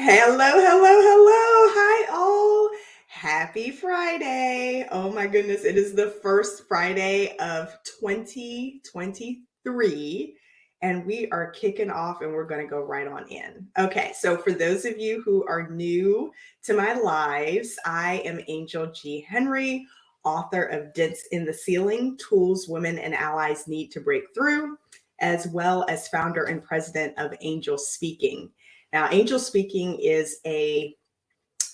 Hello, hello, hello. Hi, all. Happy Friday. Oh my goodness. It is the first Friday of 2023, and we are kicking off and we're going to go right on in. Okay, so for those of you who are new to my lives, I am Angel G. Henry, author of Dents in the Ceiling Tools Women and Allies Need to Break Through, as well as founder and president of Angel Speaking. Now, Angel Speaking is a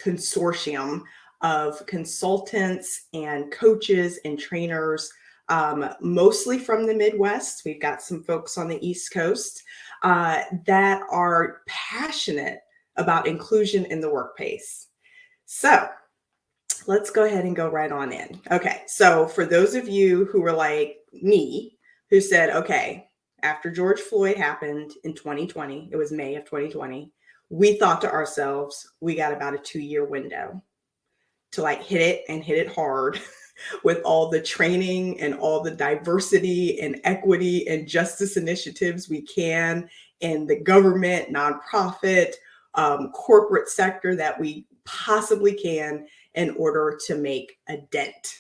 consortium of consultants and coaches and trainers, mostly from the Midwest. We've got some folks on the East Coast that are passionate about inclusion in the workplace. So let's go ahead and go right on in. Okay, so for those of you who were like me, who said, okay, after George Floyd happened in 2020, it was May of 2020, we thought to ourselves, we got about a 2-year window to like hit it and hit it hard with all the training and all the diversity and equity and justice initiatives we can in the government, nonprofit, corporate sector that we possibly can in order to make a dent.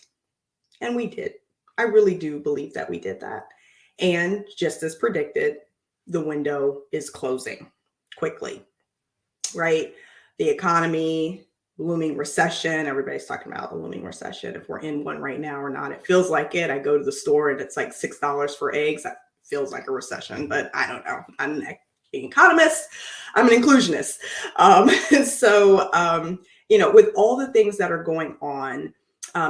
And we did. I really do believe that we did that. And just as predicted, the window is closing quickly, right? The economy, looming recession. Everybody's talking about the looming recession. If we're in one right now or not, it feels like it. I go to the store and it's like $6 for eggs. That feels like a recession, but I don't know. I'm an economist. I'm an inclusionist. With all the things that are going on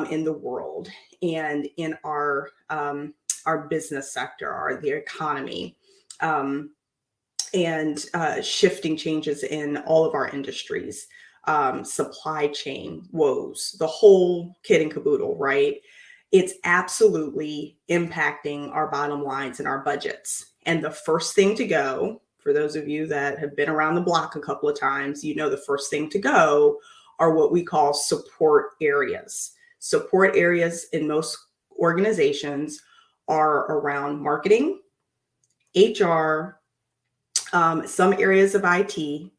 in the world and in our business sector, the economy, and shifting changes in all of our industries, supply chain woes, the whole kit and caboodle, right? It's absolutely impacting our bottom lines and our budgets. And the first thing to go, for those of you that have been around the block a couple of times, the first thing to go are what we call support areas. Support areas in most organizations are around marketing, HR, some areas of IT,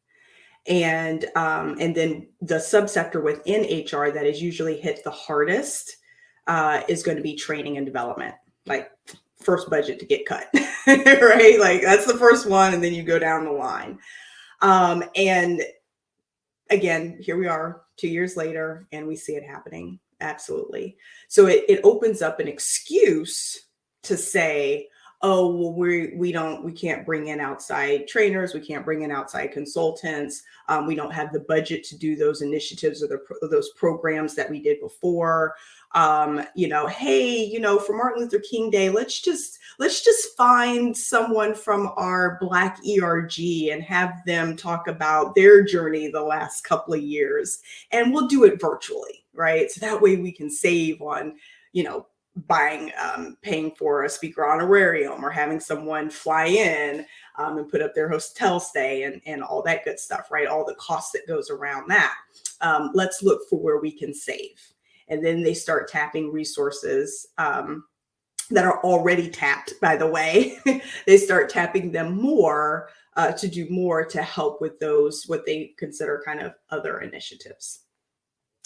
and then the subsector within HR that is usually hit the hardest is going to be training and development, like first budget to get cut, right? Like that's the first one, and then you go down the line. And again, here we are 2 years later, and we see it happening. Absolutely. So it opens up an excuse to say, oh, well, we can't bring in outside trainers. We can't bring in outside consultants. We don't have the budget to do those initiatives or those programs that we did before. Hey, for Martin Luther King Day, let's just find someone from our Black ERG and have them talk about their journey the last couple of years, and we'll do it virtually, right? So that way we can save on, paying for a speaker honorarium or having someone fly in and put up their hotel stay and all that good stuff, right? All the costs that goes around that. Let's look for where we can save. And then they start tapping resources that are already tapped, by the way. They start tapping them more to do more to help with those, what they consider kind of other initiatives.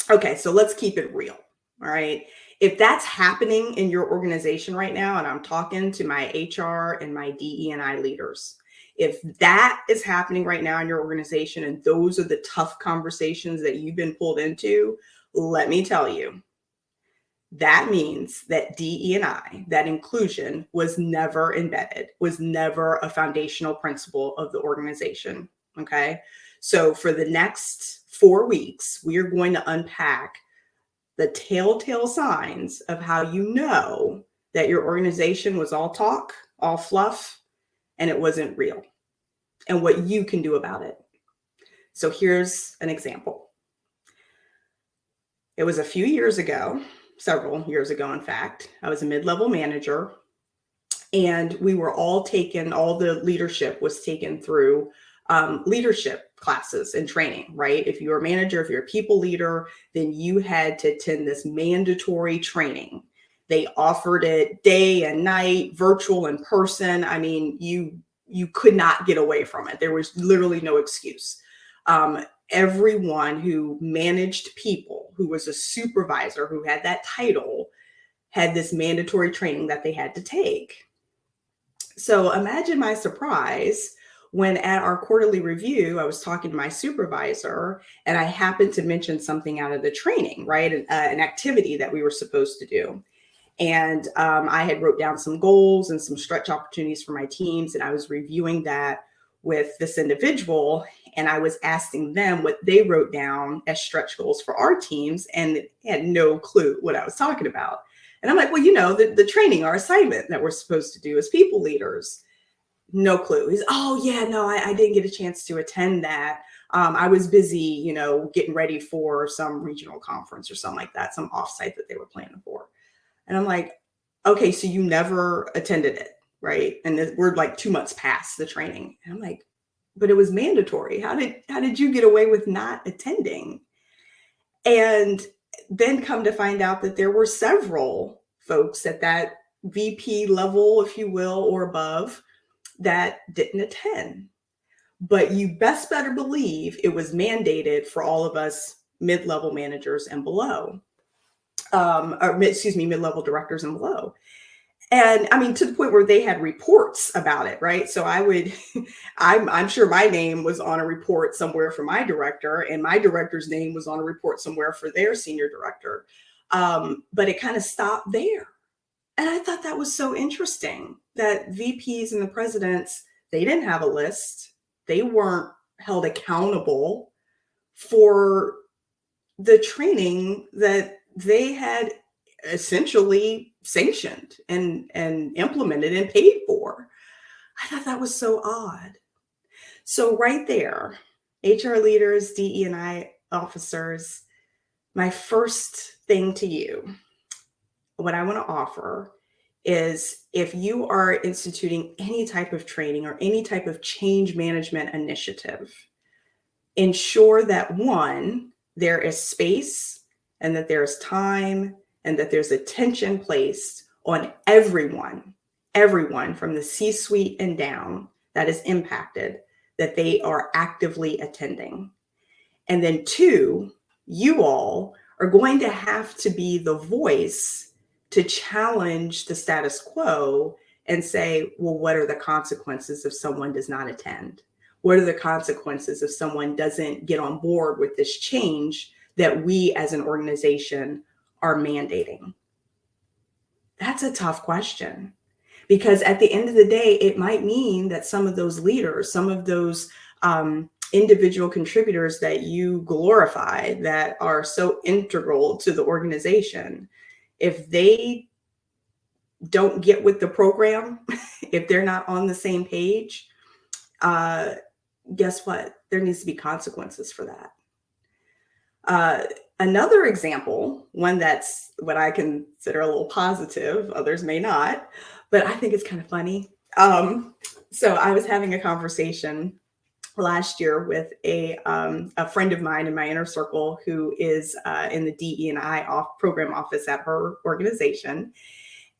Okay, so let's keep it real. All right. If that's happening in your organization right now, and I'm talking to my HR and my DE&I leaders, if that is happening right now in your organization, and those are the tough conversations that you've been pulled into, let me tell you, that means that DE&I, that inclusion, was never embedded, was never a foundational principle of the organization. Okay. So for the next 4 weeks, we are going to unpack the telltale signs of how you know that your organization was all talk, all fluff, and it wasn't real, and what you can do about it. So here's an example. It was a few years ago, several years ago, in fact. I was a mid-level manager, and we were all the leadership was taken through leadership classes and training, right? If you're a manager, if you're a people leader, then you had to attend this mandatory training. They offered it day and night, virtual, in person. I mean, you could not get away from it. There was literally no excuse. Everyone who managed people, who was a supervisor, who had that title, had this mandatory training that they had to take. So imagine my surprise when at our quarterly review, I was talking to my supervisor and I happened to mention something out of the training, right? An activity that we were supposed to do. And I had wrote down some goals and some stretch opportunities for my teams. And I was reviewing that with this individual. And I was asking them what they wrote down as stretch goals for our teams and had no clue what I was talking about. And I'm like, well, the training, our assignment that we're supposed to do as people leaders, no clue. He's, oh yeah, no, I didn't get a chance to attend that. I was busy, getting ready for some regional conference or something like that, some offsite that they were planning for. And I'm like, okay, so you never attended it, right? And we're like 2 months past the training. And I'm like, but it was mandatory. How did you get away with not attending? And then come to find out that there were several folks at that VP level, if you will, or above, that didn't attend. But you best better believe it was mandated for all of us mid-level managers and below, mid-level directors and below. And I mean, to the point where they had reports about it, right? So I'm sure my name was on a report somewhere for my director, and my director's name was on a report somewhere for their senior director. But it kind of stopped there. And I thought that was so interesting that VPs and the presidents, they didn't have a list. They weren't held accountable for the training that they had essentially sanctioned and implemented and paid for. I thought that was so odd. So right there, HR leaders, DE&I officers, my first thing to you, what I want to offer is if you are instituting any type of training or any type of change management initiative, ensure that one, there is space and that there's time and that there's attention placed on everyone from the C-suite and down that is impacted, that they are actively attending. And then two, you all are going to have to be the voice to challenge the status quo and say, well, what are the consequences if someone does not attend? What are the consequences if someone doesn't get on board with this change that we as an organization are mandating? That's a tough question, because at the end of the day, it might mean that some of those leaders, some of those individual contributors that you glorify, that are so integral to the organization, if they don't get with the program, if they're not on the same page, guess what? There needs to be consequences for that. Another example, one that's what I consider a little positive, others may not, but I think it's kind of funny. So I was having a conversation last year with a friend of mine in my inner circle who is in the DE&I program office at her organization.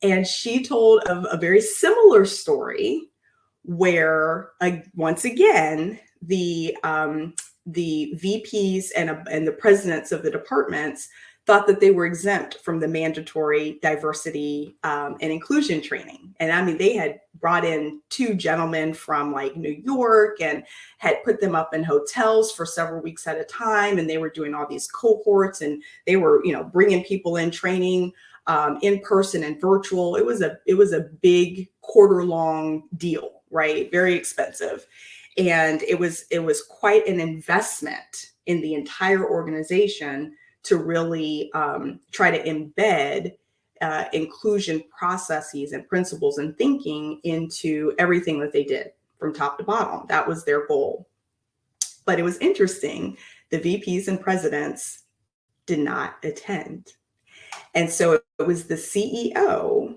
And she told of a very similar story where, once again, the VPs and the presidents of the departments thought that they were exempt from the mandatory diversity and inclusion training. And I mean, they had brought in two gentlemen from like New York and had put them up in hotels for several weeks at a time. And they were doing all these cohorts, and they were, bringing people in training in person and virtual. It was a big quarter-long deal, right? Very expensive. And it was quite an investment in the entire organization to really try to embed inclusion processes and principles and thinking into everything that they did from top to bottom. That was their goal. But it was interesting. The VPs and presidents did not attend. And so it was the CEO,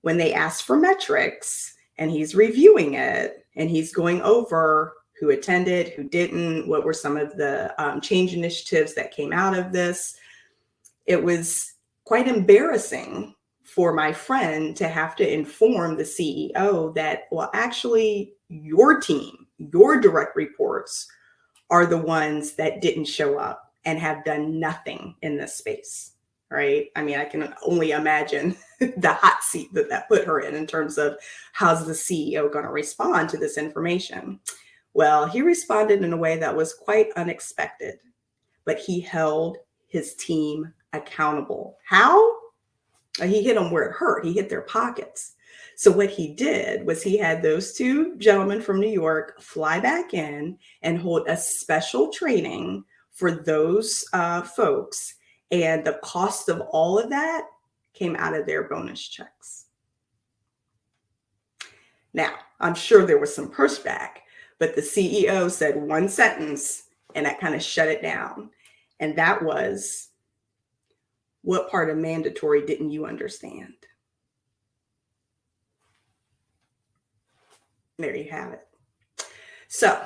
when they asked for metrics, and he's reviewing it, and he's going over who attended, who didn't, what were some of the change initiatives that came out of this. It was quite embarrassing for my friend to have to inform the CEO that, well, actually, your team, your direct reports are the ones that didn't show up and have done nothing in this space, right? I mean, I can only imagine the hot seat that that put her in terms of how's the CEO going to respond to this information. Well, he responded in a way that was quite unexpected, but he held his team accountable. How? He hit them where it hurt. He hit their pockets. So what he did was he had those two gentlemen from New York fly back in and hold a special training for those folks. And the cost of all of that came out of their bonus checks. Now, I'm sure there was some pushback, but the CEO said one sentence and that kind of shut it down. And that was, what part of mandatory didn't you understand? There you have it. So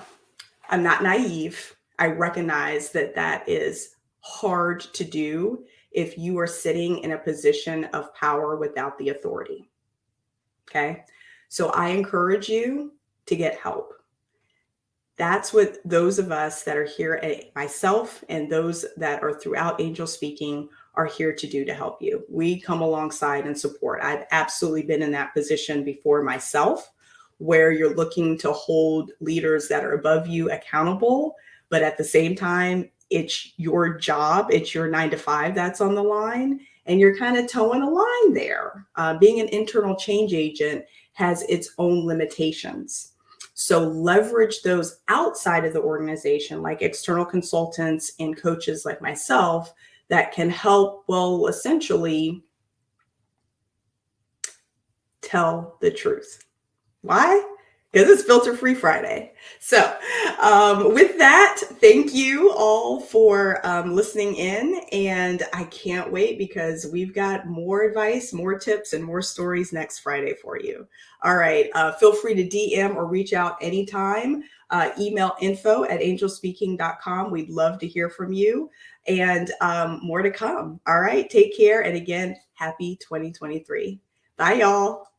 I'm not naive. I recognize that that is hard to do if you are sitting in a position of power without the authority. Okay. So I encourage you to get help. That's what those of us that are here, myself and those that are throughout Angel Speaking, are here to do to help you. We come alongside and support. I've absolutely been in that position before myself, where you're looking to hold leaders that are above you accountable, but at the same time, it's your job, it's your 9 to 5 that's on the line, and you're kind of towing a line there. Being an internal change agent has its own limitations. So leverage those outside of the organization, like external consultants and coaches like myself, that can help, well, essentially tell the truth. Why? Because it's Filter Free Friday. So with that, thank you all for listening in. And I can't wait because we've got more advice, more tips, and more stories next Friday for you. All right. Feel free to DM or reach out anytime. Email info@angelspeaking.com. We'd love to hear from you, and more to come. All right. Take care. And again, happy 2023. Bye, y'all.